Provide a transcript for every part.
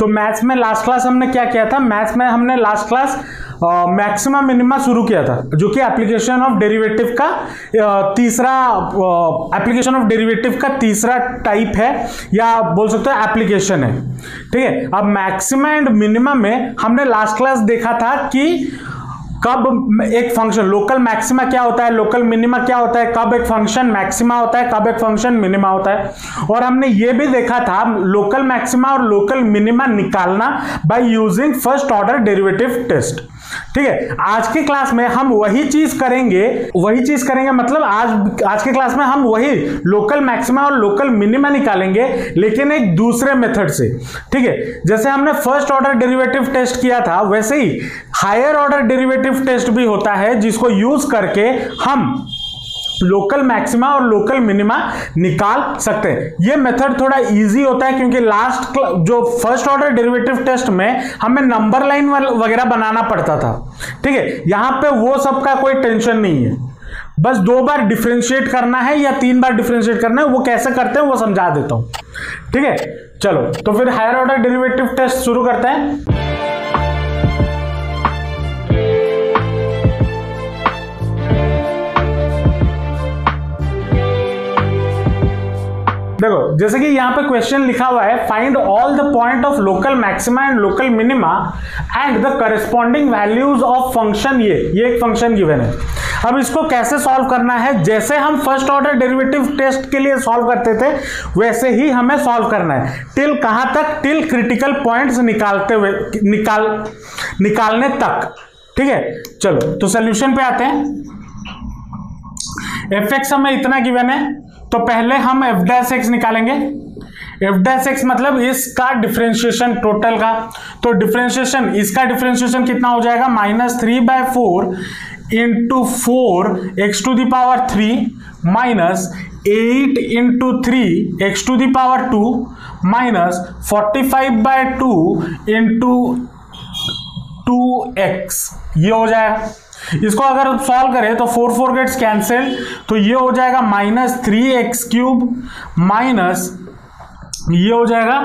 तो मैथ्स में last class हमने क्या किया था, मैथ्स में हमने लास्ट क्लास मैक्सिमा मिनिमा शुरू किया था, जो कि एप्लीकेशन ऑफ डेरिवेटिव का तीसरा टाइप है, या बोल सकते हो एप्लीकेशन है। ठीक है, अब मैक्सिमा एंड मिनिमा में हमने लास्ट क्लास देखा था कि कब एक फंक्शन लोकल मैक्सिमा क्या होता है, लोकल मिनिमा क्या होता है, कब एक फंक्शन मैक्सिमा होता है, कब एक फंक्शन मिनिमा होता है। और हमने ये भी देखा था लोकल मैक्सिमा और लोकल मिनिमा निकालना by using first order derivative test. ठीक है, आज की क्लास में हम वही चीज करेंगे मतलब आज के क्लास में हम वही लोकल मैक्सिमा और लोकल मिनिमा निकालेंगे, लेकिन एक दूसरे मेथड से। ठीक है, जैसे हमने फर्स्ट ऑर्डर डेरिवेटिव टेस्ट किया था, वैसे ही हायर ऑर्डर डेरिवेटिव टेस्ट भी होता है, जिसको यूज करके हम लोकल मैक्सिमा और लोकल मिनिमा निकाल सकते हैं। यह मेथड थोड़ा इजी होता है, क्योंकि लास्ट जो फर्स्ट ऑर्डर डेरिवेटिव टेस्ट में हमें नंबर लाइन वगैरह बनाना पड़ता था। ठीक है, यहां पे वो सब का कोई टेंशन नहीं है, बस 2 बार डिफरेंशिएट करना है या 3 बार डिफरेंशिएट करना है। वो कैसे करते हैं वो समझा देता हूं। ठीक है, चलो तो फिर हायर ऑर्डर डेरिवेटिव टेस्ट शुरू करते हैं। देखो, जैसे कि यहां पे क्वेश्चन लिखा हुआ है, find all the point of local maxima and local minima and the corresponding values of function. ये एक फंक्शन गिवन है। अब इसको कैसे सॉल्व करना है, जैसे हम फर्स्ट ऑर्डर डेरिवेटिव टेस्ट के लिए सॉल्व करते थे, वैसे ही हमें सॉल्व करना है। टिल कहां तक, टिल क्रिटिकल पॉइंट्स निकालने तक। ठीक है, चलो तो सोल्यूशन पे आते हैं। fx हमें इतना गिवन है, तो पहले हम f डैश एक्स निकालेंगे। f डैश एक्स मतलब इसका डिफरेंशिएशन टोटल का, तो डिफरेंशिएशन इसका डिफरेंशिएशन कितना हो जाएगा, -3/4 into 4 x to the power 3 minus 8 into 3 x to the power 2 minus 45/2 into 2x। ये हो जाएगा। इसको अगर सॉल्व करें तो 4 गेट्स कैंसिल, तो ये हो जाएगा -3x³ माइनस ये हो जाएगा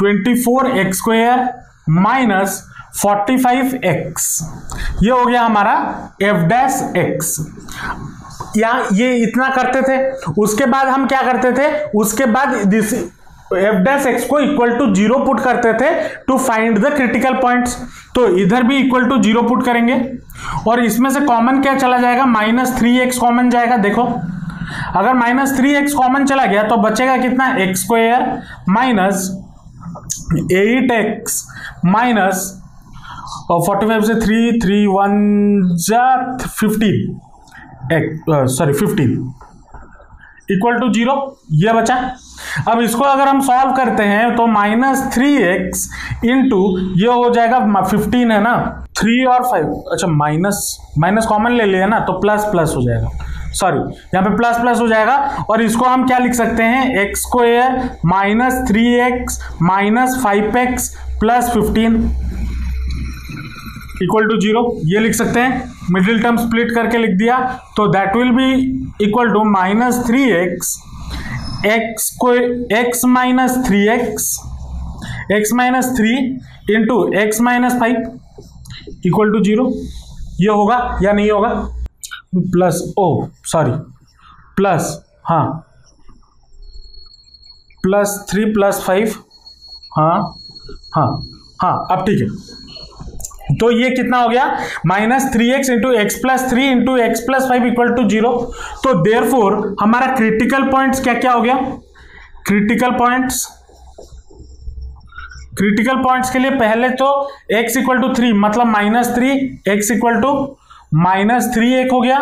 24x² माइनस 45x। ये हो गया हमारा f डैश एक्स। या ये इतना करते थे, उसके बाद हम क्या करते थे, उसके बाद f डैश एक्स को इक्वल टू 0 पुट करते थे to find the critical points. तो इधर भी इक्वल टू 0 पुट करेंगे, और इसमें से कॉमन क्या चला जाएगा, -3x कॉमन जाएगा। देखो, अगर -3x कॉमन चला गया तो बचेगा कितना, x² माइनस 8x माइनस 45 से 3 1 जा 15 इक्वल टू 0। ये बचा। अब इसको अगर हम सॉल्व करते हैं तो -3x इंटू ये हो जाएगा 15 है ना, 3 और 5, अच्छा माइनस कॉमन ले लिया ना, तो प्लस हो जाएगा। सॉरी, यहाँ पे प्लस हो जाएगा। और इसको हम क्या लिख सकते हैं, x² minus 3x minus 5x plus 15 equal to 0। ये लिख सकते हैं, मिडिल टर्म स्प्लिट करके लिख दिया, तो that will be equal to -3x x minus 3x x minus 3 into x minus 5 equal to 0। ये होगा या नहीं होगा, प्लस हाँ +3 + 5 हाँ अब ठीक है। तो ये कितना हो गया, -3x into x plus 3 into x plus 5 equal to 0। तो देयरफॉर हमारा क्रिटिकल पॉइंट्स क्या हो गया, क्रिटिकल पॉइंट्स के लिए पहले तो x इक्वल टू 3 मतलब -3, x इक्वल टू -3 एक हो गया,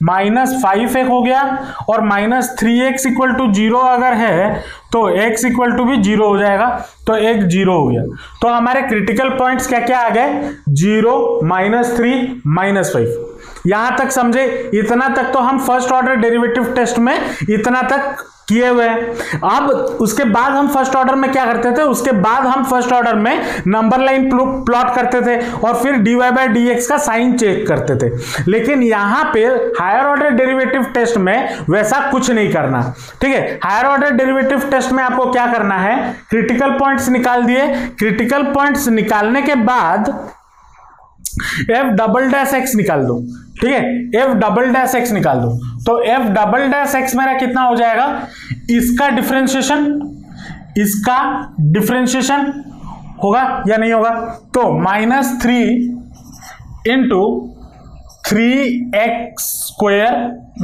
-5 एक हो गया, और -3x इक्वल टू 0 अगर है तो x इक्वल टू भी 0 हो जाएगा, तो एक 0 हो गया। तो हमारे क्रिटिकल पॉइंट्स क्या आ गए, 0 -3 -5। यहां तक समझे, इतना तक तो हम फर्स्ट ऑर्डर डेरिवेटिव टेस्ट में इतना तक किए हुए हैं। अब उसके बाद हम फर्स्ट ऑर्डर में क्या करते थे, उसके बाद हम फर्स्ट ऑर्डर में नंबर लाइन प्लॉट करते थे और फिर dy बाय dx का साइन चेक करते थे। लेकिन यहां पे हायर ऑर्डर डेरिवेटिव टेस्ट में वैसा कुछ नहीं करना, ठीक है। हायर ऑर्डर डेरिवेटिव टेस्ट में आपको क्या करना है, क्रिटिकल पॉइंट्स निकाल दिए, क्रिटिकल पॉइंट्स निकालने के बाद f डबल डैश x निकाल दो, ठीक है, f डबल डैश x निकाल दो। तो f डबल डैश x मेरा कितना हो जाएगा, इसका डिफरेंशिएशन होगा या नहीं होगा, तो -3 into 3x square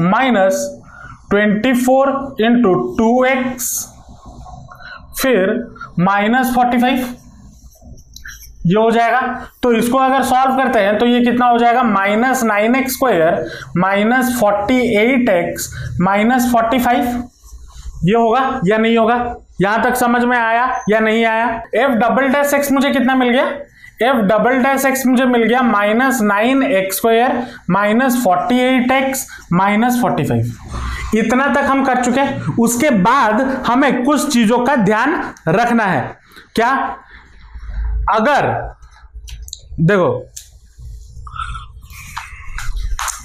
minus 24 into 2x फिर -45 ये हो जाएगा। तो इसको अगर सॉल्व करते हैं तो ये कितना हो जाएगा, -9x square minus 48x minus 45 ये होगा या नहीं होगा। यहां तक समझ में आया या नहीं आया। f डबल डैश एक्स मुझे कितना मिल गया, f डबल डैश एक्स मुझे मिल गया -9x square minus 48x minus 45। इतना तक हम कर चुके। उसके बाद हमें कुछ चीजों का ध्यान रखना है। क्या, अगर देखो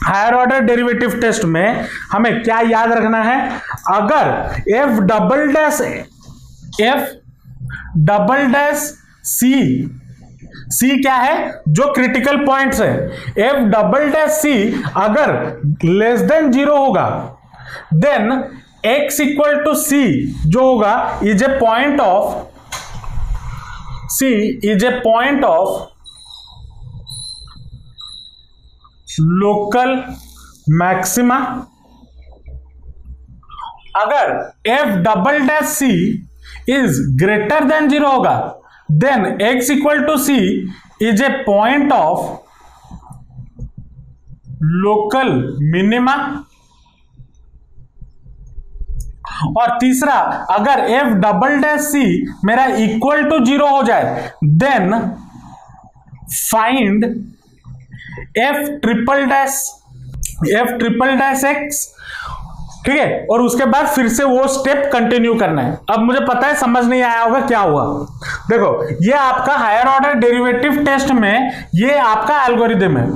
हायर ऑर्डर डेरिवेटिव टेस्ट में हमें क्या याद रखना है, अगर f डबल डैश c क्या है, जो क्रिटिकल पॉइंट्स है, f डबल डैश c अगर लेस देन 0 होगा then x equal to c जो होगा is a point of C is a point of local maxima। अगर f double dash c is greater than 0 होगा then x equal to c is a point of local minima। और तीसरा, अगर f double dash c मेरा equal to 0 हो जाए then find f triple dash x, ठीक है। और उसके बाद फिर से वो स्टेप कंटिन्यू करना है। अब मुझे पता है समझ नहीं आया होगा क्या हुआ। देखो ये आपका हायर ऑर्डर डेरिवेटिव टेस्ट में ये आपका एल्गोरिदम है।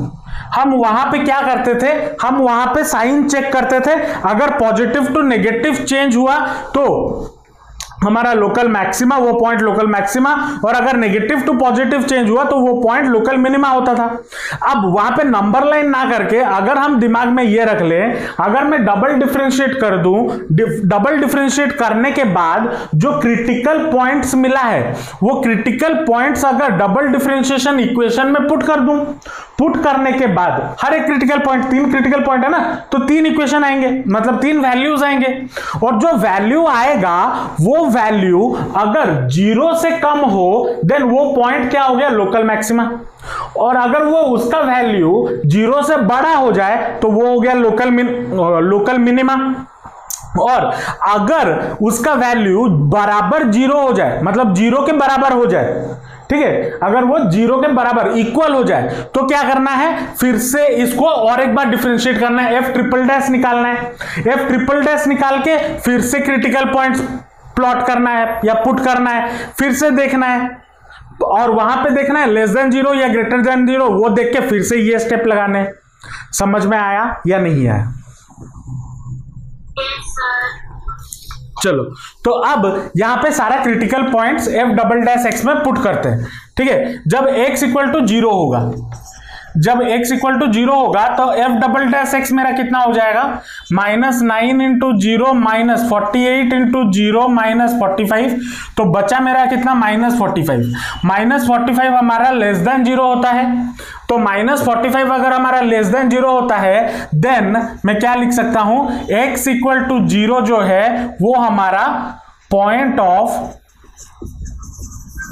हम वहां पे क्या करते थे, हम वहां पे साइन चेक करते थे। अगर पॉजिटिव टू नेगेटिव चेंज हुआ तो हमारा लोकल मैक्सिमा, वो पॉइंट लोकल मैक्सिमा, और अगर नेगेटिव टू पॉजिटिव चेंज हुआ तो वो पॉइंट लोकल मिनिमा होता था। अब वहां पे नंबर लाइन ना करके अगर हम दिमाग में ये रख लें, अगर मैं डबल डिफरेंशिएट कर दूं, डबल डिफरेंशिएट करने के बाद जो क्रिटिकल पॉइंट्स मिला है वो क्रिटिकल पॉइंट्स अगर डबल डिफरेंशिएशन इक्वेशन में पुट कर दूं, पुट करने के बाद हर एक क्रिटिकल पॉइंट, 3 क्रिटिकल पॉइंट है ना, तो 3 इक्वेशन आएंगे, मतलब 3 वैल्यूज आएंगे। और जो वैल्यू आएगा वो वैल्यू अगर 0 से कम हो देन वो पॉइंट क्या हो गया, लोकल मैक्सिमा। और अगर वो उसका वैल्यू 0 से बड़ा हो जाए तो वो हो गया लोकल मिनिमा। और अगर उसका वैल्यू बराबर 0 हो जाए, मतलब 0 के बराबर हो जाए, ठीक है, अगर वो 0 के बराबर इक्वल हो जाए तो क्या करना है, फिर से इसको और एक बार डिफरेंशिएट करना है, f ट्रिपल डैश निकालना है। f ट्रिपल डैश निकाल के फिर से क्रिटिकल पॉइंट्स प्लॉट करना है या पुट करना है, फिर से देखना है और वहां पे देखना है लेस देन 0 या ग्रेटर देन 0, वो देख के फिर से ये स्टेप लगाने। समझ में आया या नहीं आया? चलो, तो अब यहां पे सारा critical points f double dash x में पुट करते हैं, ठीक है। जब x इक्वल टू 0 होगा, जब x इक्वल टू 0 होगा तो f डबल डैश x मेरा कितना हो जाएगा, -9 इंटू 0 माइनस 48 इंटू 0 माइनस 45, तो बचा मेरा कितना, -45। -45 हमारा लेस देन 0 होता है, तो -45 अगर हमारा लेस देन 0 होता है देन मैं क्या लिख सकता हूं, x इक्वल टू 0 जो है वो हमारा पॉइंट ऑफ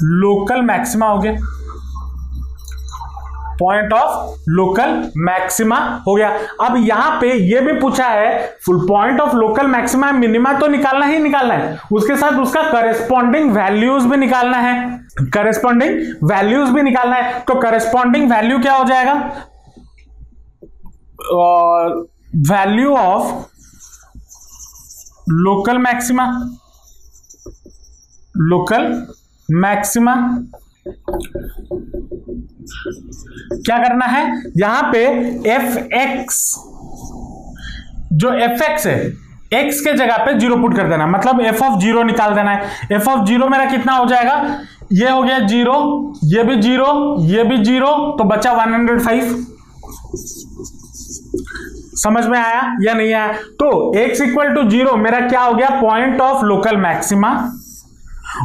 लोकल मैक्सिमा हो गया, पॉइंट ऑफ लोकल मैक्सिमा हो गया। अब यहां पे ये भी पूछा है point of local maxima minima तो निकालना ही निकालना है, उसके साथ उसका करेस्पॉन्डिंग वैल्यूज भी निकालना है, करेस्पॉन्डिंग वैल्यूज भी निकालना है। तो करेस्पॉन्डिंग वैल्यू क्या हो जाएगा, value of local maxima, local maxima क्या करना है, यहां पे एफ एक्स, जो एफ एक्स है एक्स के जगह पे जीरो पुट कर देना, मतलब एफ ऑफ जीरो निकाल देना है। एफ ऑफ जीरो मेरा कितना हो जाएगा, ये हो गया जीरो, ये भी जीरो, ये भी जीरो, तो बचा 105। समझ में आया या नहीं आया? तो x इक्वल टू जीरो मेरा क्या हो गया, पॉइंट ऑफ लोकल मैक्सिमा,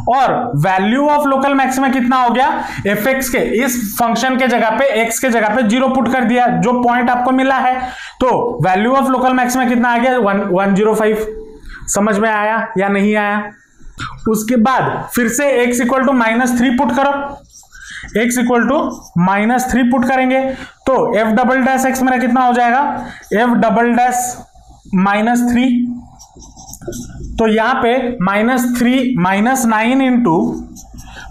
और वैल्यू ऑफ लोकल मैक्सिमा कितना हो गया, एफ एक्स के इस फंक्शन के जगह पे एक्स के जगह पे जीरो पुट कर दिया, जो पॉइंट आपको मिला है, तो वैल्यू ऑफ लोकल मैक्सिमा कितना आ गया, 105। समझ में आया या नहीं आया? उसके बाद फिर से x इक्वल टू -3 पुट करो, x इक्वल टू -3 पुट करेंगे, तो f डबल डैश x मेरा कितना हो जाएगा, f डबल डैश -3, तो यहां पे -9 इंटू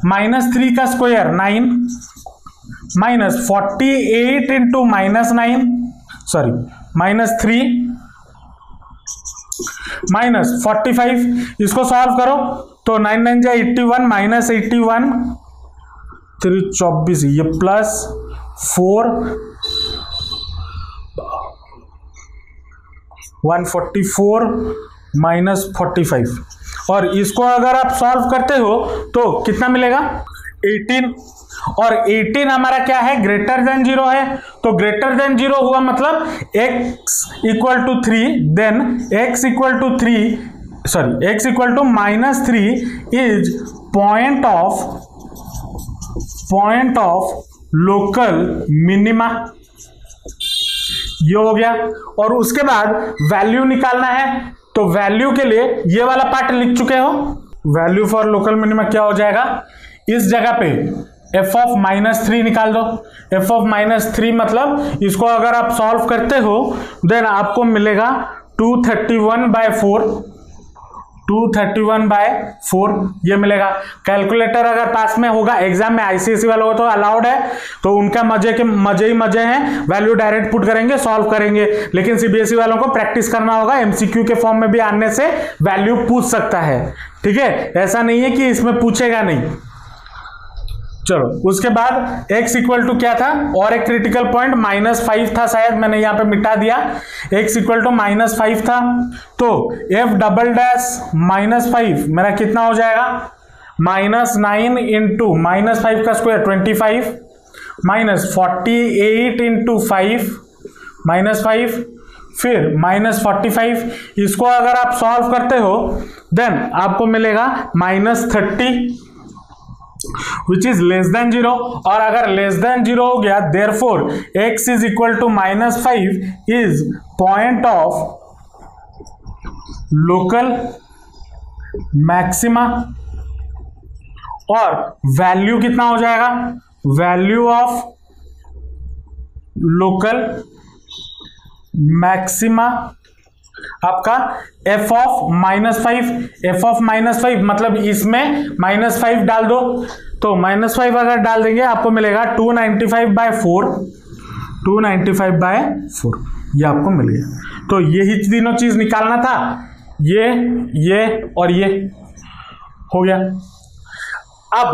-3 का स्क्वायर 9, -48 इंटू -9, सॉरी -3 -45, इसको सॉल्व करो तो 9 9 जा 81, -81, 3 24, ये प्लस 4 144 -45, और इसको अगर आप सॉल्व करते हो तो कितना मिलेगा, 18, और 18 हमारा क्या है, ग्रेटर देन 0 है, तो ग्रेटर देन 0 हुआ मतलब x equal to 3, then x equal to 3, sorry x equal to -3 is point of local minima. ये हो गया, और उसके बाद वैल्यू निकालना है, तो वैल्यू के लिए ये वाला पार्ट लिख चुके हो, वैल्यू फॉर लोकल मिनिमा क्या हो जाएगा, इस जगह पे f ऑफ -3 निकाल दो, f ऑफ -3 मतलब इसको अगर आप सॉल्व करते हो देन आपको मिलेगा 231/4, 231/4 ये मिलेगा। कैलकुलेटर अगर पास में होगा, एग्जाम में आईसीएसई वालों को तो अलाउड है, तो उनका मजे ही मजे हैं, वैल्यू डायरेक्ट पुट करेंगे, सॉल्व करेंगे, लेकिन सीबीएसई वालों को प्रैक्टिस करना होगा, एमसीक्यू के फॉर्म में भी आने से वैल्यू पूछ सकता है, ठीक है, ऐसा नहीं है कि इसमें पूछेगा नहीं। चलो उसके बाद x इक्वल टू क्या था, और एक क्रिटिकल पॉइंट -5 था, शायद मैंने यहां पे मिटा दिया, x इक्वल टू -5 था, तो f डबल डैश -5 मेरा कितना हो जाएगा, -9 इंटू -5 का स्क्वायर 25, -48 इंटू 5 -5, फिर -45, इसको अगर आप सॉल्व करते हो देन आपको मिलेगा -30 which is less than 0, और अगर लेस देन 0 हो गया therefore x is equal to -5 is point of local maxima, और वैल्यू कितना हो जाएगा, वैल्यू ऑफ लोकल मैक्सिमा आपका f ऑफ -5 मतलब इसमें -5 डाल दो, तो -5 अगर डाल देंगे आपको मिलेगा 295/4, 295/4 ये आपको मिल गया। तो यही तीनों चीज निकालना था, ये और ये हो गया। अब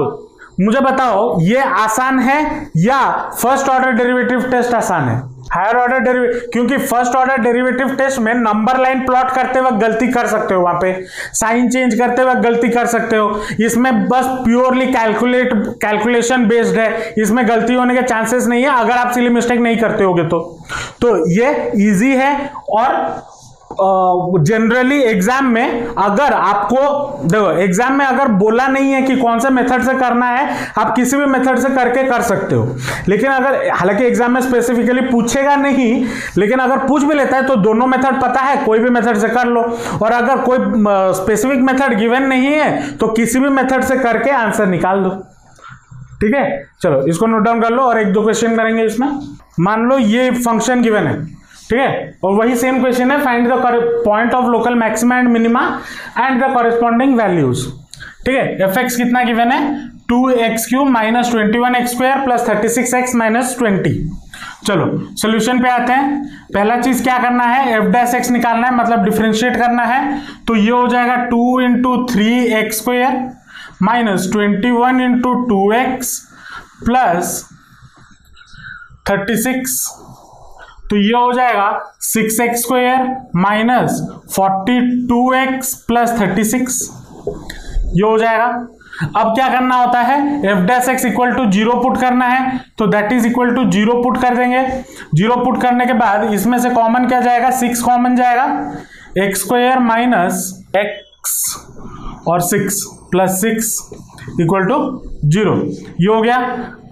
मुझे बताओ ये आसान है या फर्स्ट ऑर्डर डेरिवेटिव टेस्ट आसान है, हायर ऑर्डर डेरिवेटिव, क्योंकि फर्स्ट ऑर्डर डेरिवेटिव टेस्ट में नंबर लाइन प्लॉट करते वक्त गलती कर सकते हो, वहां पे साइन चेंज करते वक्त गलती कर सकते हो, इसमें बस प्योरली कैलकुलेशन बेस्ड है, इसमें गलती होने के चांसेस नहीं है अगर आप सिली मिस्टेक नहीं करते होगे तो ये इजी है। और जनरली एग्जाम में अगर आपको देखो, एग्जाम में अगर बोला नहीं है कि कौन से मेथड से करना है, आप किसी भी मेथड से करके कर सकते हो, लेकिन अगर हालांकि एग्जाम में स्पेसिफिकली पूछेगा नहीं, लेकिन अगर पूछ भी लेता है तो दोनों मेथड पता है, कोई भी मेथड से कर लो, और अगर कोई स्पेसिफिक मेथड गिवन नहीं है तो किसी भी मेथड से करके आंसर निकाल दो, ठीक है। चलो इसको नोट डाउन कर लो, और एक दो क्वेश्चन करेंगे इसमें। मान लो ये फंक्शन गिवन है, ठीक है, और वही सेम क्वेश्चन है, find the point of local maxima and minima and the corresponding values, ठीक है। एफ एक्स कितना गिवन है, 2x³ -21x² + 36x - 20, चलो सोल्यूशन पे आते हैं। पहला चीज क्या करना है, एफ डैश एक्स निकालना है, मतलब डिफरेंशिएट करना है। तो ये हो जाएगा 2 into 3x² minus 21 into 2x plus 36। तो ये हो जाएगा 6x² माइनस 42x प्लस 36। ये हो जाएगा। अब क्या करना होता है, f dash x equal to 0 put करना है, तो that is equal to 0 put कर देंगे। 0 पुट करने के बाद इसमें से कॉमन क्या जाएगा, 6 कॉमन जाएगा, x² माइनस x और 6 प्लस 6 इक्वल टू 0। ये हो गया।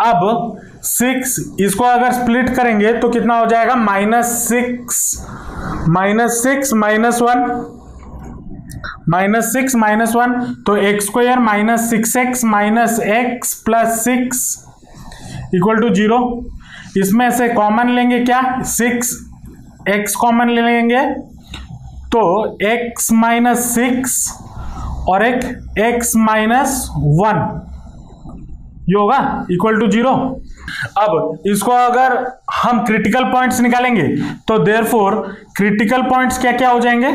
अब 6 इसको अगर स्प्लिट करेंगे तो कितना हो जाएगा, -6 माइनस 1 तो x² minus 6x minus x plus 6 equal to 0। इसमें से कॉमन लेंगे क्या, 6x कॉमन ले लेंगे, तो x माइनस 6 और एक x माइनस 1 ये होगा इक्वल टू 0। अब इसको अगर हम क्रिटिकल पॉइंट्स निकालेंगे तो देयरफॉर क्रिटिकल पॉइंट्स क्या क्या हो जाएंगे,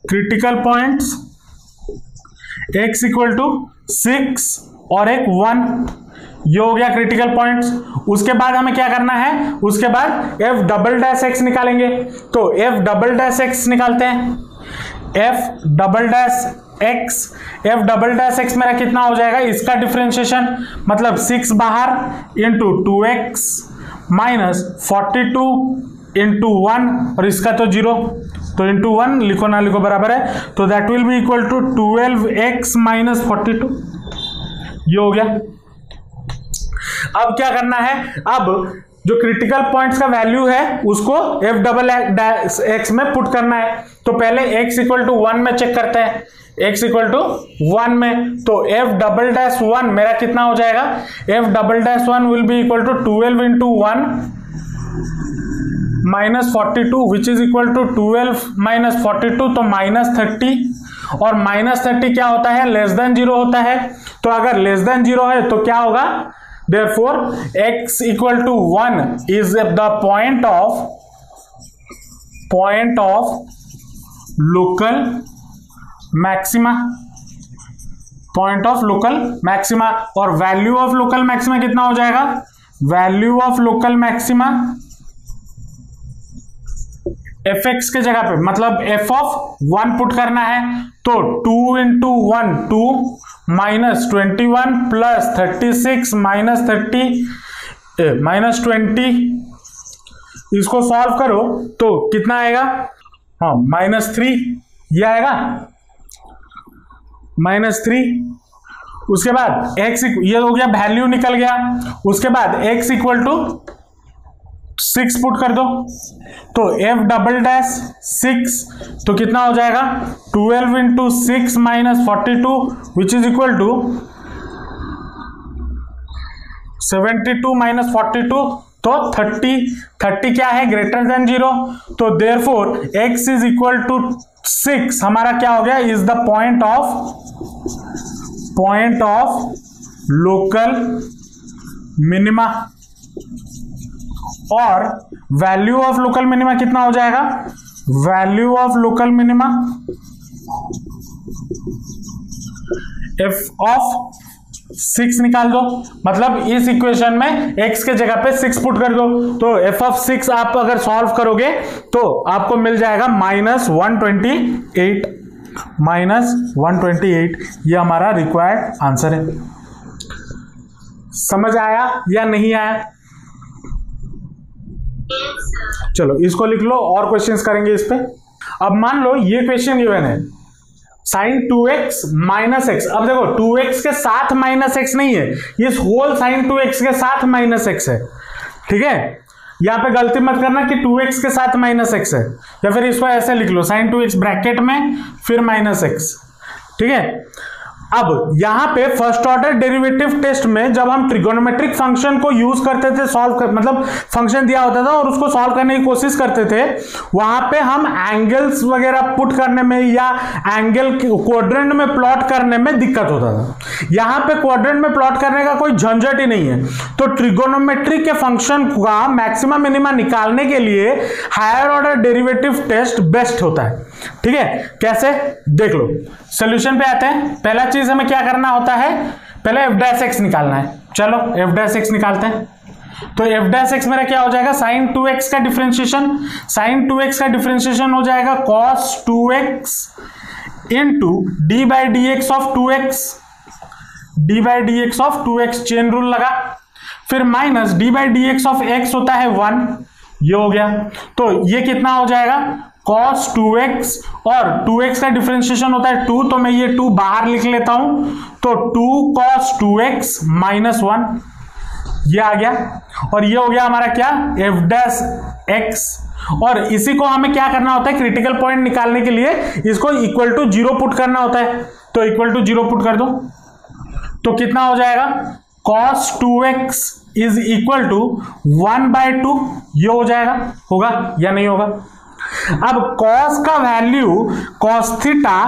critical points x equal to 6 और एक 1, ये हो गया क्रिटिकल पॉइंट्स। उसके बाद हमें क्या करना है, उसके बाद f डबल डैश एक्स निकालेंगे। तो f डबल डैश एक्स निकालते हैं, f डबल डैश एक्स मेरा कितना हो जाएगा, इसका डिफरेंशिएशन मतलब 6 बाहर इंटू 2x माइनस 42 इंटू 1 और इसका तो 0, तो इंटू 1 लिखो ना लिखो बराबर है, तो that will be equal to 12x minus 42। ये हो गया। अब क्या करना है, अब जो क्रिटिकल पॉइंट्स का वैल्यू है उसको एफ डबल एक्स में पुट करना है। तो पहले x इक्वल टू 1 में चेक करते हैं, x इक्वल टू 1 में, तो एफ डबल डैश 1 मेरा कितना हो जाएगा, f double dash 1 will be equal to 12 into 1 minus 42 which is equal to 12 minus 42 तो माइनस 30, और माइनस 30 क्या होता है, लेस देन 0 होता है। तो अगर लेस देन 0 है तो क्या होगा, therefore x equal to 1 is the point of local maxima, point of local maxima। और value of local maxima कितना हो जाएगा, value of local maxima fx के जगह पे मतलब f of 1 पुट करना है, तो 2 into 1 2 minus 21 plus 36 minus 30 minus 20, इसको सॉल्व करो तो कितना आएगा, हाँ -3 ये आएगा, -3। उसके बाद x ये हो गया, वैल्यू निकल गया। उसके बाद x इक्वल टू 6 पुट कर दो, तो f डबल डैश 6 तो कितना हो जाएगा, 12 into 6 minus 42 which is equal to 72 minus 42 तो 30 क्या है, ग्रेटर देन 0। तो therefore x is equal to 6 हमारा क्या हो गया, is the point of local minima. और वैल्यू ऑफ लोकल मिनिमा कितना हो जाएगा, value of local minima f of 6 निकाल दो, मतलब इस इक्वेशन में x के जगह पे 6 पुट कर दो, तो f ऑफ 6 आप अगर सॉल्व करोगे तो आपको मिल जाएगा -128 ये हमारा रिक्वायर्ड आंसर है। समझ आया या नहीं आया, चलो इसको लिख लो और क्वेश्चंस करेंगे इस पे। अब मान लो ये क्वेश्चन गिवन है sin 2x माइनस एक्स। अब देखो 2x के साथ माइनस एक्स नहीं है, ये होल sin 2x के साथ माइनस एक्स है, ठीक है। यहां पे गलती मत करना कि 2x के साथ माइनस एक्स है, या फिर इसको ऐसे लिख लो sin 2x ब्रैकेट में फिर माइनस एक्स, ठीक है। अब यहां पे फर्स्ट ऑर्डर डेरिवेटिव टेस्ट में जब हम ट्रिगोनोमेट्रिक फंक्शन को यूज करते थे मतलब फंक्शन दिया होता था और उसको सॉल्व करने की कोशिश करते थे, वहां पे हम एंगल्स वगैरह पुट करने में या एंगल क्वाड्रेंट में प्लॉट करने में दिक्कत होता था। यहां पे क्वाड्रेंट में प्लॉट करने का कोई झंझट ही नहीं है। तो ट्रिगोनोमेट्री के फंक्शन का मैक्सिमा मिनिमा निकालने के लिए higher order derivative test best होता है। ठीक है, कैसे देख लो। सॉल्यूशन पे आते हैं। पहला चीज हमें क्या करना होता है, पहले एफ डैश एक्स निकालना है। चलो एफ डैश एक्स निकालते हैं। तो एफ डैश एक्स मेरा क्या हो जाएगा, साइन 2x का डिफरेंशिएशन। साइन 2x का डिफरेंशिएशन हो जाएगा cos 2x into D by d x of 2x, D by d x of 2x, chain rule लगा। फिर minus D by d x of x होता है 1, ये हो गया। तो ये कितना हो जाएगा, cos 2x और 2x का डिफरेंशिएशन होता है 2, तो मैं ये 2 बाहर लिख लेता हूं। तो 2 cos 2x माइनस 1, ये आ गया। और ये हो गया हमारा क्या, एफ डैश एक्स। और इसी को हमें क्या करना होता है, क्रिटिकल पॉइंट निकालने के लिए इसको इक्वल टू 0 पुट करना होता है। तो इक्वल टू 0 पुट कर दो, तो कितना हो जाएगा, cos 2x is equal to 1/2, ये हो जाएगा, होगा या नहीं होगा। अब cos का वैल्यू cos थीटा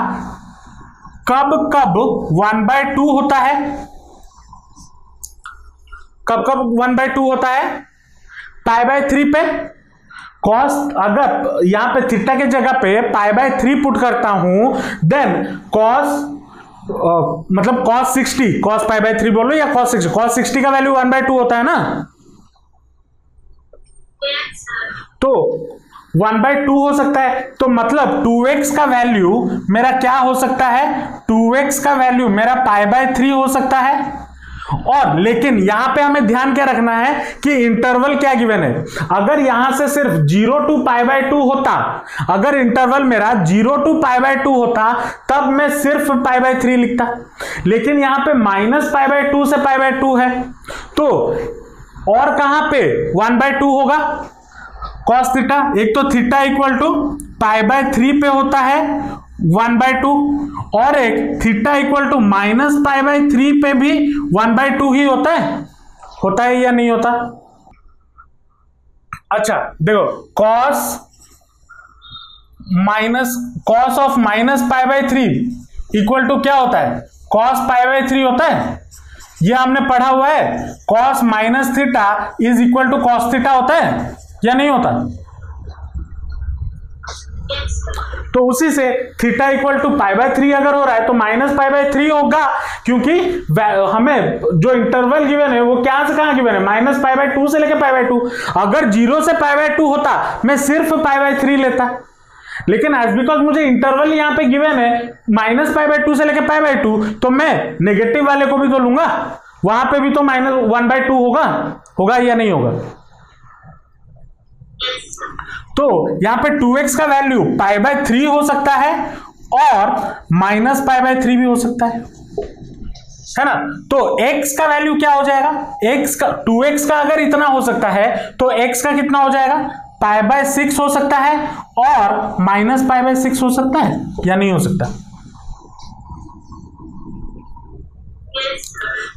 कब कब 1/2 होता है, कब कब 1/2 होता है, π/3 पे। cos अगर यहां पे थीटा के जगह पे π/3 पुट करता हूं, देन cos मतलब cos 60, cos π/3 बोलो या cos 60, cos 60 का वैल्यू 1/2 होता है ना। तो 1/2 हो सकता है, तो मतलब 2x का वैल्यू मेरा क्या हो सकता है, 2x का वैल्यू मेरा π/3 हो सकता है। और लेकिन यहां पे हमें ध्यान क्या रखना है कि इंटरवल क्या गिवन है। अगर यहां से सिर्फ 0 to π/2 होता, अगर इंटरवल मेरा 0 to π/2 होता, तब मैं सिर्फ π/3 लिखता। लेकिन यहां पे -π/2 से π/2 है, तो और कहां पे 1/2 होगा, cos थीटा। एक तो थीटा इक्वल टू π/3 पे होता है 1/2, और एक थीटा इक्वल टू -π/3 पे भी 1/2 ही होता है या नहीं होता। अच्छा देखो, cos ऑफ -π/3 इक्वल टू क्या होता है, cos π/3 होता है। ये हमने पढ़ा हुआ है, cos minus theta is equal to cos theta होता है या नहीं होता। तो उसी से थीटा इक्वल टू π/3 अगर हो रहा है तो -π/3 होगा, क्योंकि हमें जो इंटरवल गिवन है वो क्या से कहां गिवन है, -π/2 से लेकर π/2। अगर 0 से π/2 होता मैं सिर्फ π/3 लेता, लेकिन एज बिकॉज मुझे इंटरवल यहां पे गिवन है -π/2 से लेकर π/2, तो मैं नेगेटिव वाले को भी तो लूंगा, वहां पे भी तो -1/2 होगा या नहीं होगा। तो यहां पे 2x का वैल्यू π/3 हो सकता है और -π/3 भी हो सकता है ना। तो x का वैल्यू क्या हो जाएगा, x का 2x का अगर इतना हो सकता है तो x का कितना हो जाएगा, π/6 हो सकता है और -π/6 हो सकता है या नहीं हो सकता।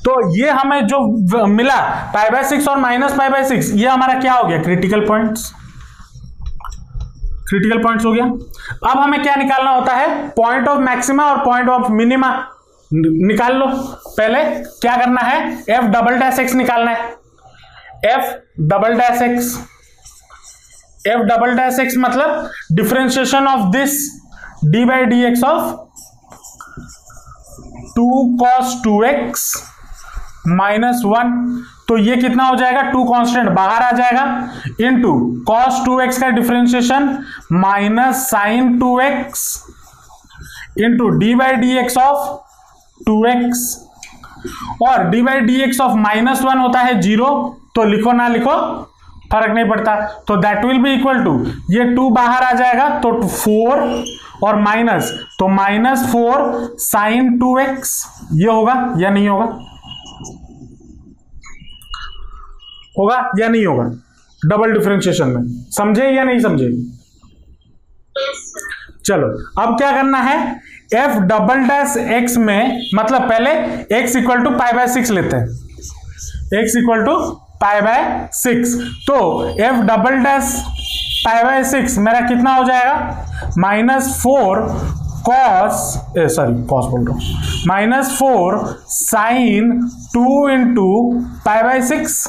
तो ये हमें जो मिला π/6 और -π/6, ये हमारा क्या हो गया, क्रिटिकल पॉइंट्स हो गया। अब हमें क्या निकालना होता है, पॉइंट ऑफ मैक्सिमा और पॉइंट ऑफ मिनिमा निकाल लो। पहले क्या करना है, f"x निकालना है। f"x मतलब differentiation of this d/dx of 2 cos 2x minus 1, तो ये कितना हो जाएगा, 2 कांस्टेंट बाहर आ जाएगा, इनटू cos 2x का differentiation minus sin 2x into d/dx of 2x, और d/dx ऑफ -1 होता है 0, तो लिखो ना लिखो फर्क नहीं पड़ता। तो that will be equal to, ये 2 बाहर आ जाएगा तो 4 और माइनस, तो -4 sin 2x, ये होगा या नहीं होगा या नहीं होगा डबल डिफरेंशिएशन में, समझे या नहीं समझे। चलो अब क्या करना है, एफ डबल डैश एक्स में, मतलब पहले x equal to pi by 6 लेते हैं, x equal to pi by 6, तो f double dash pi by 6 मेरा कितना हो जाएगा, -4 कॉस, कॉस बोल रहा हूं, -4 साइन 2 इंटू पाई बाय 6,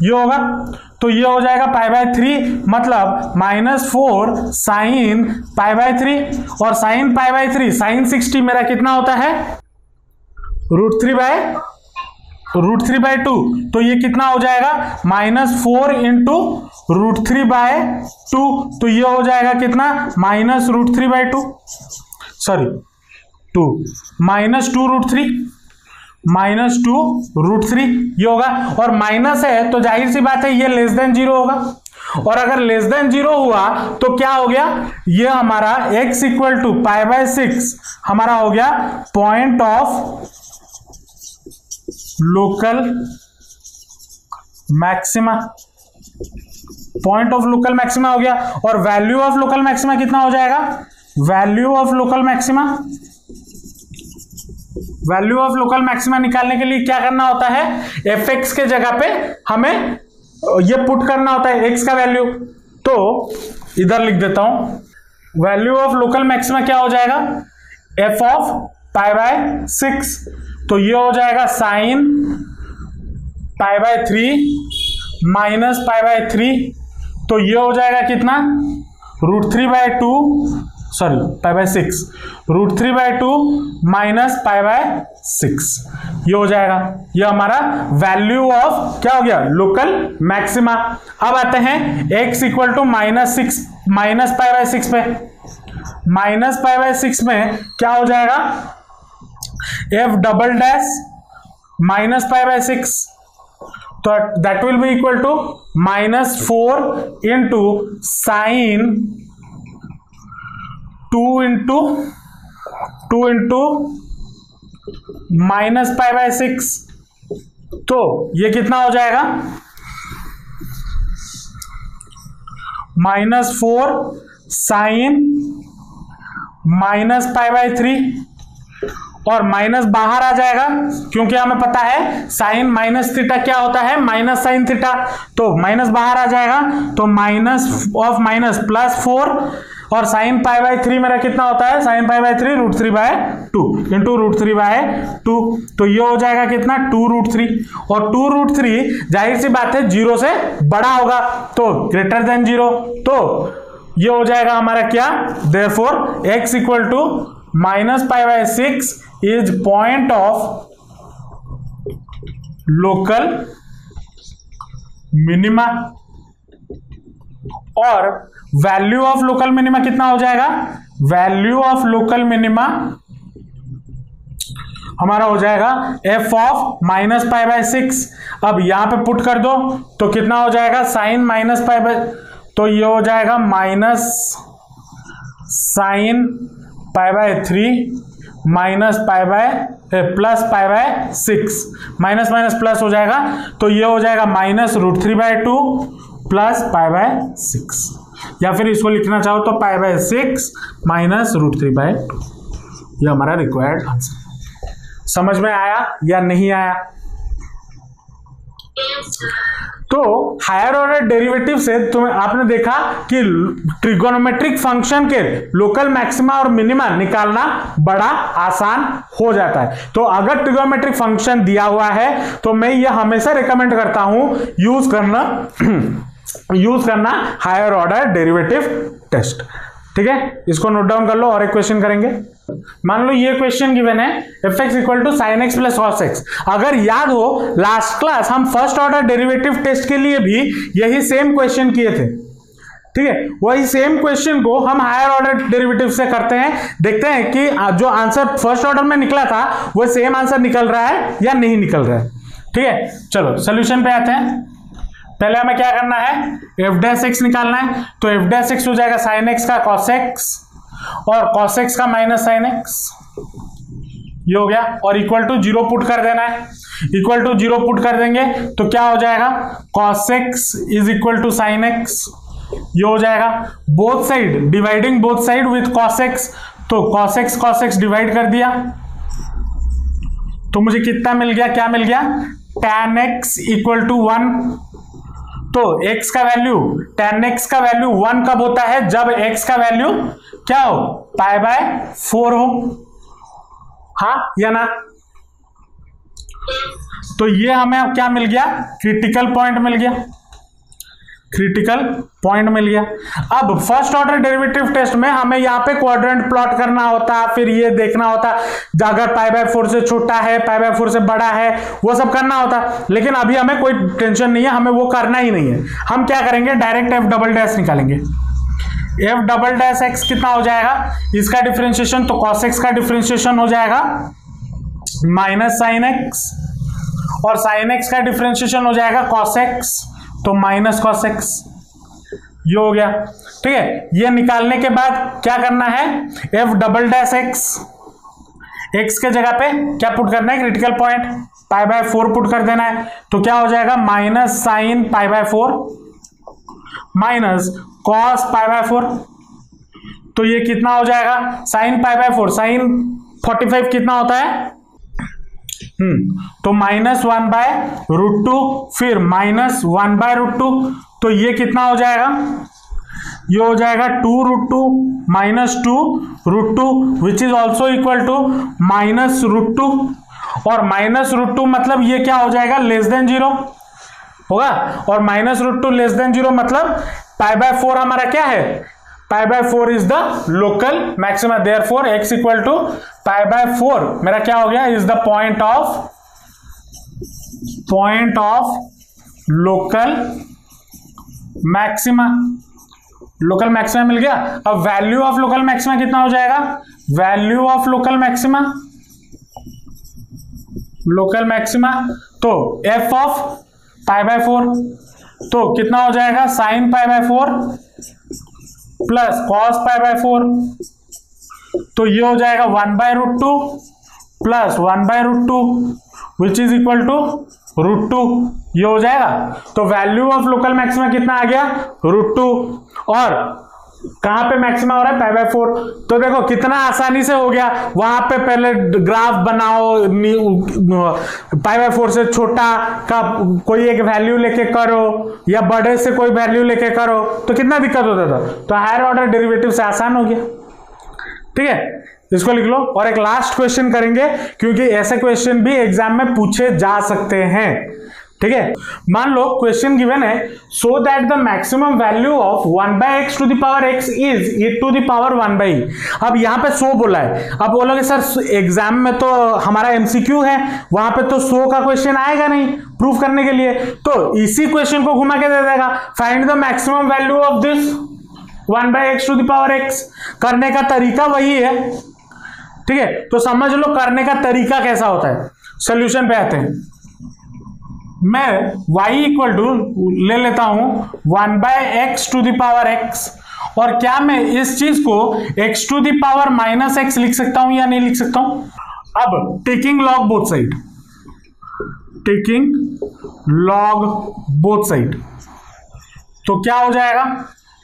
ये होगा, तो ये हो जाएगा पाई बाय 3, मतलब -4 साइन पाई बाय 3, और साइन पाई बाय 3 साइन 60 मेरा कितना होता है, √3/2, तो ये कितना हो जाएगा, -4 इंटू √3/2, तो ये हो जाएगा कितना, -√3/2, सॉरी 2 -2√3 ये होगा, और माइनस है तो जाहिर सी बात है ये लेस देन 0 होगा, और अगर लेस देन 0 हुआ तो क्या हो गया, ये हमारा x equal to pi by 6 हमारा हो गया point of local maxima, point of local maxima हो गया, और वैल्यू ऑफ लोकल मैक्सिमा कितना हो जाएगा, value of local maxima, value of local maxima निकालने के लिए क्या करना होता है, एफ एक्स के जगह पे हमें ये पुट करना होता है एक्स का वैल्यू, तो इधर लिख देता हूं, वैल्यू ऑफ लोकल मैक्सिमा क्या हो जाएगा, एफ ऑफ पाई बाय 6, तो ये हो जाएगा sine pi by 3 minus pi bye 3, तो ये हो जाएगा कितना, √3/2, sorry pi by 6, √3/2 minus pi by 6, ये हो जाएगा, ये हमारा वैल्यू ऑफ क्या हो गया, लोकल मैक्सिमा। अब आते हैं x equal to -6 minus pi by 6 पे, माइनस पाई बाय 6 में क्या हो जाएगा, f double dash minus pi by 6, तो that will be equal to -4 into sine 2 into minus pi by 6, तो ये कितना हो जाएगा, -4 साइन माइनस पाई बाय 3, और माइनस बाहर आ जाएगा क्योंकि हमें पता है साइन माइनस थीटा क्या होता है, माइनस साइन थीटा, तो माइनस बाहर आ जाएगा, तो माइनस ऑफ माइनस +4, और साइन पाई बाय 3 मेरा कितना होता है, साइन पाई बाय 3 √3/2 इंटू √3/2, तो ये हो जाएगा कितना, 2√3, और 2√3 जाहिर सी बात है 0 से बड़ा होगा, तो ग्रेटर देन 0, तो ये हो जाएगा हमारा क्या, therefore x equal to -π/6 is point of local minima, और वैल्यू ऑफ लोकल मिनिमा कितना हो जाएगा, वैल्यू ऑफ लोकल मिनिमा हमारा हो जाएगा f ऑफ -π/6, अब यहां पे पुट कर दो तो कितना हो जाएगा, साइन -π/, तो ये हो जाएगा minus sine π/3 minus +π/6, minus minus plus हो जाएगा, तो ये हो जाएगा -√3/2 प्लस π/6, या फिर इसको लिखना चाहो तो π/6 माइनस √3/2, ये हमारा रिक्वायर्ड आंसर। समझ में आया या नहीं आया? तो हायर ऑर्डर डेरिवेटिव से तुम्हें आपने देखा कि ट्रिगोनोमेट्रिक फंक्शन के लोकल मैक्सिमा और मिनिमा निकालना बड़ा आसान हो जाता है। तो अगर ट्रिगोनोमेट्रिक फंक्शन दिया हुआ है तो मैं ये हमेशा रिकमेंड करता हूं यूज करना हायर ऑर्डर डेरिवेटिव टेस्ट। ठीक है, इसको नोट डाउन कर लो और एक क्वेश्चन करेंगे। मान लो ये क्वेश्चन गिवन है f(x) equal to sin x plus cos x। अगर याद हो लास्ट क्लास हम फर्स्ट ऑर्डर डेरिवेटिव टेस्ट के लिए भी यही सेम क्वेश्चन किए थे। ठीक है, वही सेम क्वेश्चन को हम हायर ऑर्डर डेरिवेटिव से करते हैं, देखते हैं कि जो आंसर फर्स्ट ऑर्डर में निकला था वो सेम आंसर निकल रहा है या नहीं निकल रहा है। ठीक है, चलो सोल्यूशन पे आते हैं। पहले हमें क्या करना है, f' निकालना है, तो f' हो जाएगा sin x का cos x और cos x का माइनस sin x, ये हो गया, और इक्वल टू 0 पुट कर देना है। इक्वल टू 0 पुट कर देंगे तो क्या हो जाएगा, cos x is equal to sin x, ये हो जाएगा। Both side dividing both side with cos x, तो cos x डिवाइड कर दिया तो मुझे कितना मिल गया, क्या मिल गया, tan x इक्वल टू 1। तो x का वैल्यू, tan x का वैल्यू 1 कब होता है, जब x का वैल्यू क्या हो, π/4 हो, हाँ या ना। तो ये हमें क्या मिल गया, क्रिटिकल पॉइंट मिल गया, क्रिटिकल पॉइंट मिल गया। अब फर्स्ट ऑर्डर डेरिवेटिव टेस्ट में हमें यहाँ पे क्वाड्रेंट प्लॉट करना होता, फिर ये देखना होता अगर π/4 से छोटा है, π/4 से बड़ा है, वो सब करना होता। लेकिन अभी हमें कोई टेंशन नहीं है, हमें वो करना ही नहीं है। हम क्या करेंगे, डायरेक्ट f" निकालेंगे। f" कितना हो जाएगा, इसका डिफरेंशिएशन, तो cos x का डिफरेंशिएशन हो जाएगा -sin x, और sin x का डिफरेंशिएशन हो जाएगा cos x, तो -cos x, ये हो गया। ठीक है, ये निकालने के बाद क्या करना है, f" x के जगह पे क्या पुट करना है, क्रिटिकल पॉइंट π/4 पुट कर देना है। तो क्या हो जाएगा, -sin π/4 -cos π/4। तो ये कितना हो जाएगा, sin π/4, sin 45 कितना होता है, तो -1/√2, फिर -1/√2, तो ये कितना हो जाएगा, ये हो जाएगा 2√2 -2√2 which is also equal to -√2, और -√2 मतलब ये क्या हो जाएगा, <0 होगा, और -√2 <0 मतलब π/4 हमारा क्या है, π/4 is the local maxima, therefore x equal to π/4 मेरा क्या हो गया, is the point of local maxima. Local maxima मिल गया। अब वैल्यू ऑफ लोकल मैक्सिमा कितना हो जाएगा, वैल्यू ऑफ लोकल मैक्सिमा, तो f ऑफ π/4, तो कितना हो जाएगा, sin π/4 प्लस cos π/4, तो ये हो जाएगा 1/√2 plus 1/√2 which is equal to √2, ये हो जाएगा। तो वैल्यू ऑफ लोकल मैक्सिमा कितना आ गया, √2, और कहां पे मैक्सिमा हो रहा है, π/4। तो देखो कितना आसानी से हो गया, वहां पे पहले ग्राफ बनाओ, π/4 से छोटा का कोई एक वैल्यू लेके करो या बड़े से कोई वैल्यू लेके करो, तो कितना दिक्कत होता था। तो हायर ऑर्डर डेरिवेटिव से आसान हो गया। ठीक है, इसको लिख लो। और एक लास्ट क्वेश्चन करेंगे, क्योंकि ऐसे क्वेश्चन भी एग्जाम में पूछे जा सकते हैं। ठीक है, मान लो क्वेश्चन गिवन है, so that the maximum value of 1/x to the power x is e to the power 1/e। अब यहां पे 100 बोला है। अब बोलोगे सर एग्जाम में तो हमारा एमसीक्यू है, वहां पे तो 100 का क्वेश्चन आएगा नहीं प्रूफ करने के लिए, तो इसी क्वेश्चन को घुमा के दे देगा, find the maximum value of this 1/x to the power x। करने का तरीका वही है। ठीक है, तो समझ लो करने का तरीका कैसा होता है। सॉल्यूशन पे आते हैं। मैं y इक्वल टू ले लेता हूं 1/x to the power x, और क्या मैं इस चीज को x to the power -x लिख सकता हूं या नहीं लिख सकता हूं। अब टेकिंग लॉग बोथ साइड, तो क्या हो जाएगा,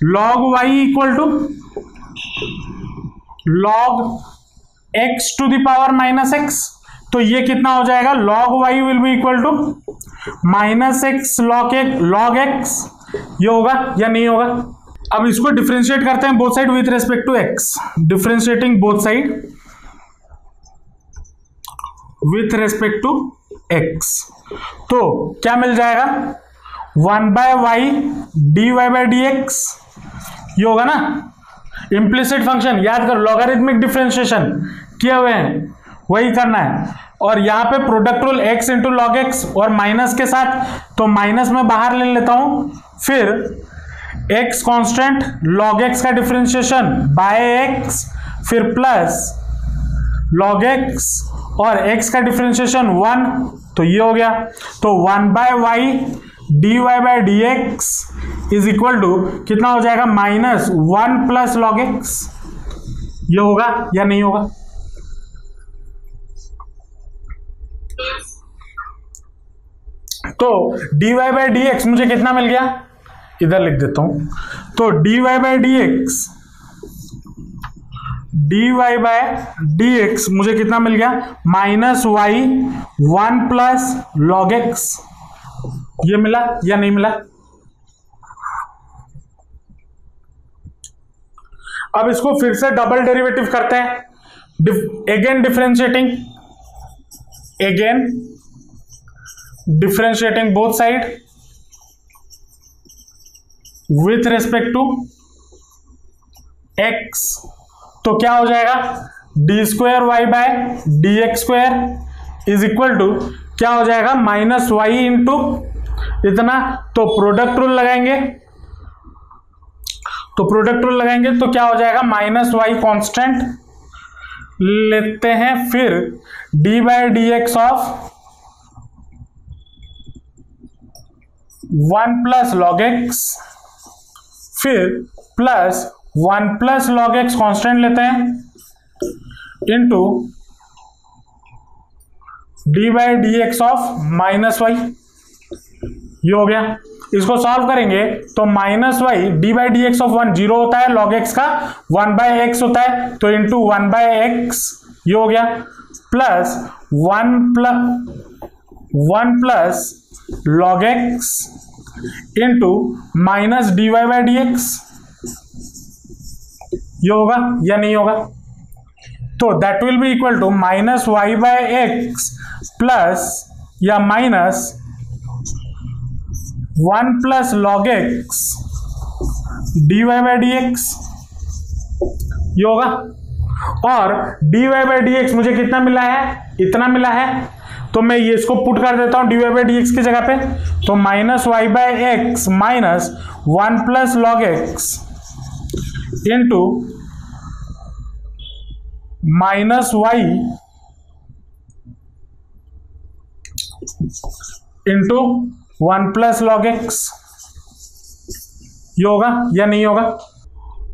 log y equal to log x to the power -x, तो ये कितना हो जाएगा, log y will be equal to -x log x, ये होगा या नहीं होगा। अब इसको डिफरेंशिएट करते हैं both side with respect to x, differentiating both side with respect to x, तो क्या मिल जाएगा, 1/y dy/dx, ये होगा ना। इम्प्लिसिट फंक्शन याद करो, लॉगरिथमिक डिफरेंशिएशन किए हुए हैं, वही करना है। और यहां पे product rule x into log x और माइनस के साथ, तो माइनस में बाहर ले लेता हूं, फिर x कांस्टेंट, log x का डिफरेंशिएशन बाय x, फिर प्लस log x और x का डिफरेंशिएशन 1, तो ये हो गया। तो 1/y dy/dx is equal to कितना हो जाएगा, -1 प्लस log x, ये होगा या नहीं होगा। तो dy/dx मुझे कितना मिल गया, इधर लिख देता हूं, तो dy/dx d y by d x मुझे कितना मिल गया, minus y 1 plus log x. ये मिला या नहीं मिला? अब इसको फिर से डबल डेरिवेटिव करते हैं, again differentiating both side with respect to x. तो क्या हो जाएगा, d square y by d x square is equal to क्या हो जाएगा, माइनस वाई इंटू इतना। तो प्रोडक्ट रूल लगाएंगे, तो क्या हो जाएगा, माइनस वाई कॉन्स्टेंट लेते हैं, फिर d by d x of 1 plus log x, फिर plus 1 plus log x constant लेते हैं into d by d x of minus y. ये हो गया। इसको सॉल्व करेंगे तो minus y d by d x of 1 zero होता है, लॉग एक्स का 1 बाय एक्स होता है, तो इंटू 1 बाय एक्स ये हो गया, plus 1 plus log x into minus d y by d x. ये होगा या नहीं होगा? तो that will be equal to minus y by x plus या minus 1 plus log x d y by d x. ये होगा। और d y by d x मुझे कितना मिला है, इतना मिला है, तो मैं ये इसको पुट कर देता हूं d y by d x की जगह पे। तो minus y by x minus 1 plus log x into minus y into 1 plus log x. ये होगा या नहीं होगा?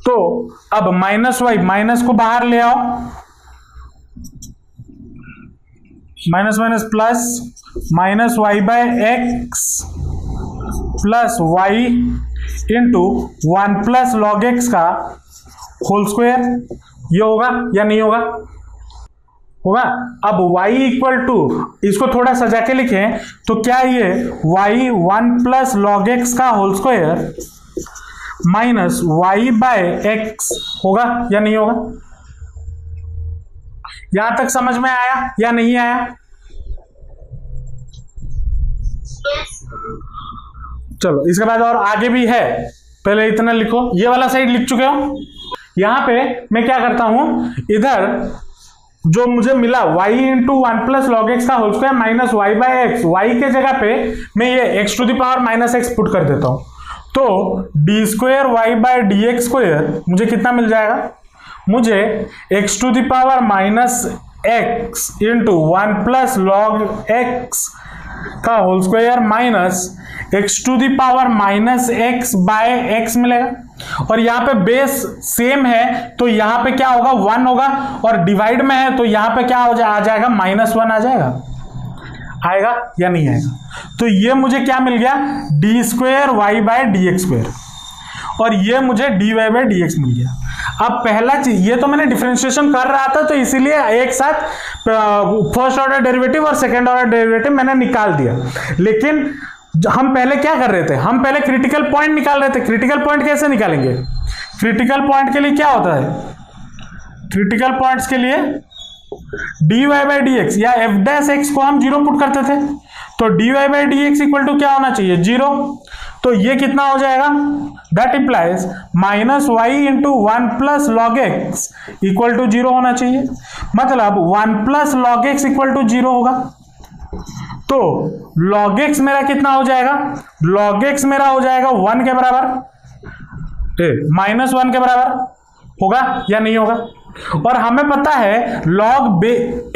तो अब माइनस वाई, माइनस को बाहर ले आओ, minus minus plus, minus y by x plus y into 1 plus log x का होल स्क्वायर। ये होगा या नहीं होगा? होगा। अब y इक्वल टू, इसको थोड़ा सजा के लिखें तो क्या ये y 1 प्लस लॉग एक्स का whole square minus y by x होगा या नहीं होगा? यहां तक समझ में आया या नहीं आया? चलो इसके बाद और आगे भी है, पहले इतना लिखो। ये वाला साइड लिख चुके हो। यहां पे मैं क्या करता हूं, इधर जो मुझे मिला y into 1 plus log x का whole square minus y by x, y के जगह पे मैं ये x to the power minus x put कर देता हूं। तो d square y by d x square मुझे कितना मिल जाएगा, मुझे x to the power minus x into 1 plus log x का whole square minus x to the power minus x by x मिलेगा। और यहाँ पे बेस सेम है तो यहाँ पे क्या होगा, 1 होगा, और डिवाइड में है तो यहाँ पे क्या आ जाएगा, -1 आ जाएगा। आएगा या नहीं आएगा? तो ये मुझे क्या मिल गया, d square y by d x square, और ये मुझे d y by d x मिल गया। अब पहला चीज, ये तो मैंने डिफरेंशिएशन कर रहा था तो इसीलिए एक साथ फर्स्ट ऑर्डर डेरिवेटिव और सेकेंड ऑर्डर डेरिवेटिव मैंने निकाल दिया। लेकिन हम पहले क्या कर रहे थे, हम पहले क्रिटिकल पॉइंट निकाल रहे थे। क्रिटिकल पॉइंट कैसे निकालेंगे? क्रिटिकल पॉइंट के लिए क्या होता है, क्रिटिकल पॉइंट्स के लिए d y by d x या एफ डैश एक्स को हम 0 पुट करते थे। तो d y by d x equal to क्या होना चाहिए, 0। तो ये कितना हो जाएगा, that implies minus y into 1 plus log x equal to 0 होना चाहिए। मतलब 1 plus log x equal to 0 होगा। तो log x मेरा कितना हो जाएगा, log x मेरा हो जाएगा 1 के बराबर, -1 के बराबर होगा या नहीं होगा? और हमें पता है log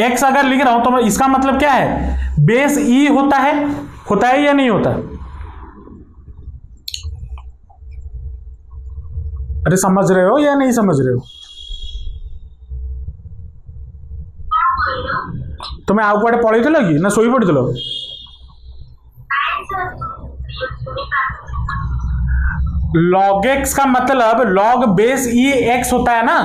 x अगर लिख रहा हूं तो इसका मतलब क्या है, बेस e होता है या नहीं होता? अरे समझ रहे हो या नहीं समझ रहे हो? तुम्हें आउ कुआडे पढ़ेइथिल कि ना सोई पड़िथिल? log x का मतलब log बेस e x होता है ना।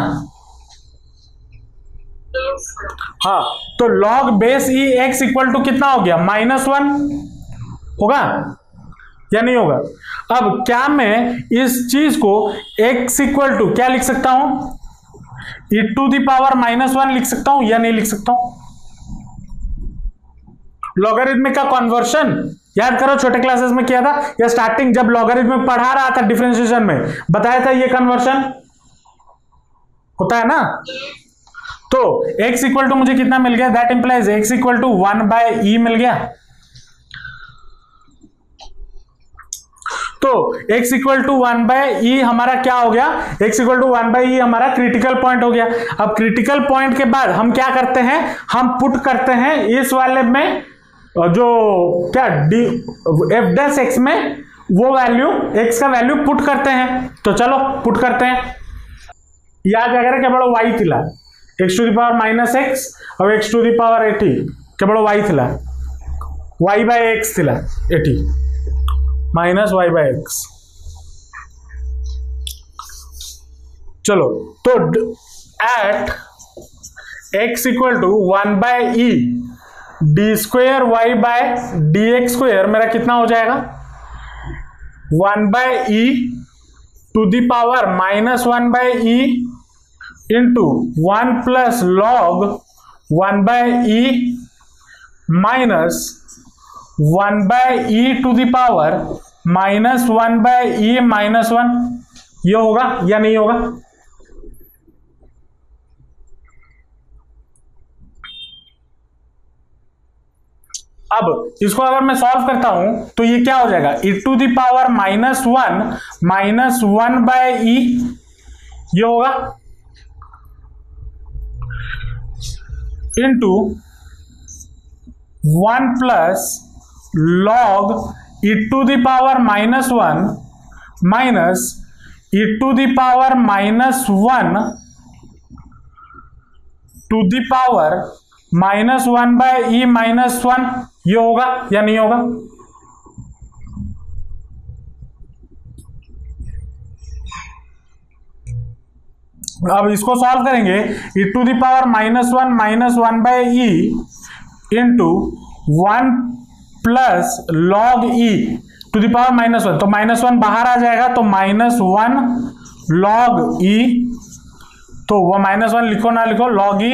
हाँ, तो log base e x equal to कितना हो गया, -1 होगा या नहीं होगा। अब क्या मैं इस चीज को x इक्वल टू क्या लिख सकता हूं, e⁻⁻1 लिख सकता हूं या नहीं लिख सकता हूं। लॉगरिथमिक का कन्वर्शन याद करो, छोटे क्लासेस में किया था या स्टार्टिंग जब लॉगरिथमिक पढ़ा रहा था डिफरेंशिएशन में बताया था, ये कन्वर्शन होता है ना। तो x इक्वल टू मुझे कितना मिल गया, that implies x equal to 1/e मिल गया। तो x इक्वल टू 1/e हमारा क्या हो गया, x इक्वल टू 1/e हमारा क्रिटिकल पॉइंट हो गया। अब क्रिटिकल पॉइंट के बाद हम क्या करते हैं, हम पुट करते हैं इस वाले में जो क्या डी f डैश x में वो वैल्यू x का वैल्यू पुट करते हैं। तो चलो पुट करते हैं। याद वगैरह क्या बड़ो y थिला x⁻⁻x और x⁻80 क्या बड़ो y थिला y/x थिला 80 माइनस y/x। चलो तो eight x equal to 1/e d² y/dx² मेरा कितना हो जाएगा, 1/e to the power -1/e into 1 plus log 1/e minus 1/e to the power -1/e -1। ये होगा या नहीं होगा। अब इसको अगर मैं सॉल्व करता हूं तो ये क्या हो जाएगा, e⁻⁻1 -1/e ये होगा into 1 plus log e⁻⁻1 minus e⁻⁻1 to the power -1/e -1। ये होगा या नहीं होगा। अब इसको सॉल्व करेंगे, e⁻⁻1 -1/e into 1 plus log e to the power -1, तो -1 बाहर आ जाएगा तो -1 log e, तो वो -1 लिखो ना लिखो log e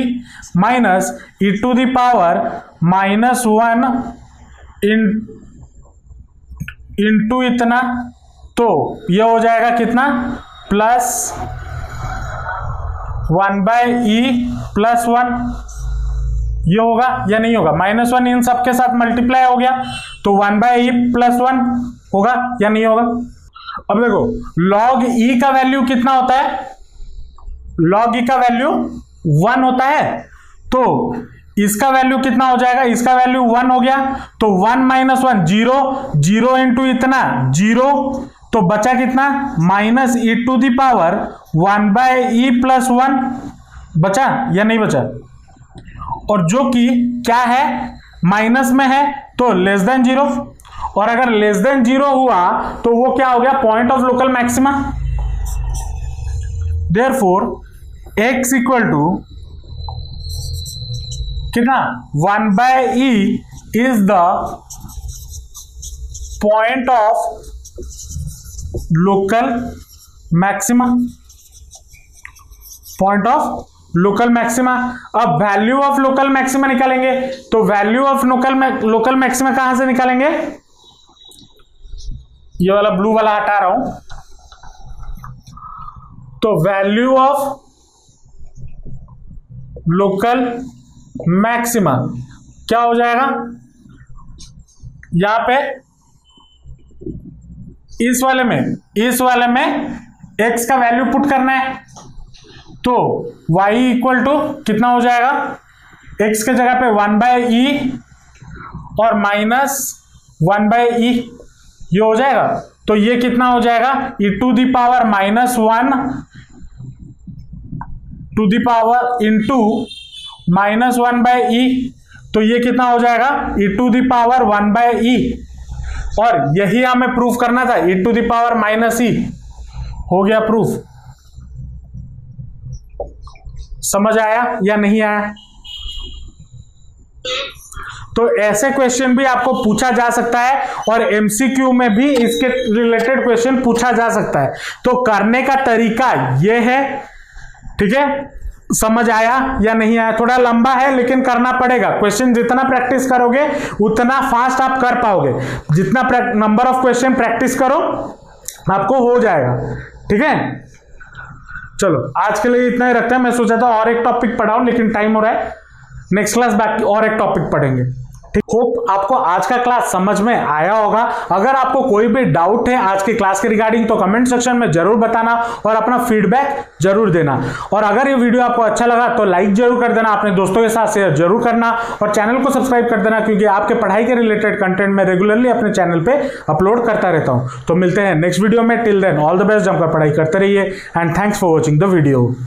minus e⁻⁻1 into इतना, तो ये हो जाएगा कितना प्लस 1/e +1। ये होगा या नहीं होगा, -1 इन सबके साथ मल्टीप्लाई हो गया तो 1/e +1 होगा या नहीं होगा। अब देखो log e का वैल्यू कितना होता है, log e का वैल्यू 1 होता है, तो इसका वैल्यू कितना हो जाएगा, इसका वैल्यू 1 हो गया तो 1 - 1 0, 0 इंटू इतना 0, तो बचा कितना -e⁻⁻1/e +1 बचा या नहीं बचा। और जो कि क्या है माइनस में है तो लेस देन 0, और अगर लेस देन 0 हुआ तो वो क्या हो गया, point of local maxima. Therefore x equal to कितना 1/e is the point of local maxima, point of local maxima. अब वैल्यू ऑफ लोकल मैक्सिमा निकालेंगे, तो वैल्यू ऑफ लोकल मैक्सिमा कहां से निकालेंगे, ये वाला ब्लू वाला हटा रहा हूं, तो वैल्यू ऑफ लोकल मैक्सिमा क्या हो जाएगा, यहां पे इस वाले में x का वैल्यू पुट करना है, तो y इक्वल टू कितना हो जाएगा, x के जगह पे 1/e और माइनस 1/e ये हो जाएगा, तो ये कितना हो जाएगा e⁻⁻1 to the power into -1/e, तो ये कितना हो जाएगा e⁻1/e, और यही हमें प्रूफ करना था e⁻⁻e हो गया प्रूफ। समझ आया या नहीं आया। तो ऐसे क्वेश्चन भी आपको पूछा जा सकता है और एमसीक्यू में भी इसके रिलेटेड क्वेश्चन पूछा जा सकता है। तो करने का तरीका यह है, ठीक है, समझ आया या नहीं आया? थोड़ा लंबा है लेकिन करना पड़ेगा। क्वेश्चन जितना प्रैक्टिस करोगे उतना फास्ट आप कर पाओगे। जितना नंबर ऑफ क्वेश्चन प्रैक्टिस करो आपको हो जाएगा, ठीक है। चलो आज के लिए इतना ही रखते हैं। मैं सोचा था और एक टॉपिक पढ़ाऊं लेकिन टाइम हो रहा है, नेक्स्ट क्लास बाकी और एक टॉपिक पढ़ेंगे। होप आपको आज का क्लास समझ में आया होगा। अगर आपको कोई भी डाउट है आज की क्लास के रिगार्डिंग तो कमेंट सेक्शन में जरूर बताना और अपना फीडबैक जरूर देना। और अगर ये वीडियो आपको अच्छा लगा तो लाइक जरूर कर देना, अपने दोस्तों के साथ शेयर जरूर करना और चैनल को सब्सक्राइब कर देना, क्योंकि आपके पढ़ाई के रिलेटेड कंटेंट मैं रेगुलरली अपने चैनल पे अपलोड करता रहता हूं। तो मिलते हैं नेक्स्ट वीडियो में। Till then all the best, जमकर पढ़ाई करते रहिए and thanks for watching the video.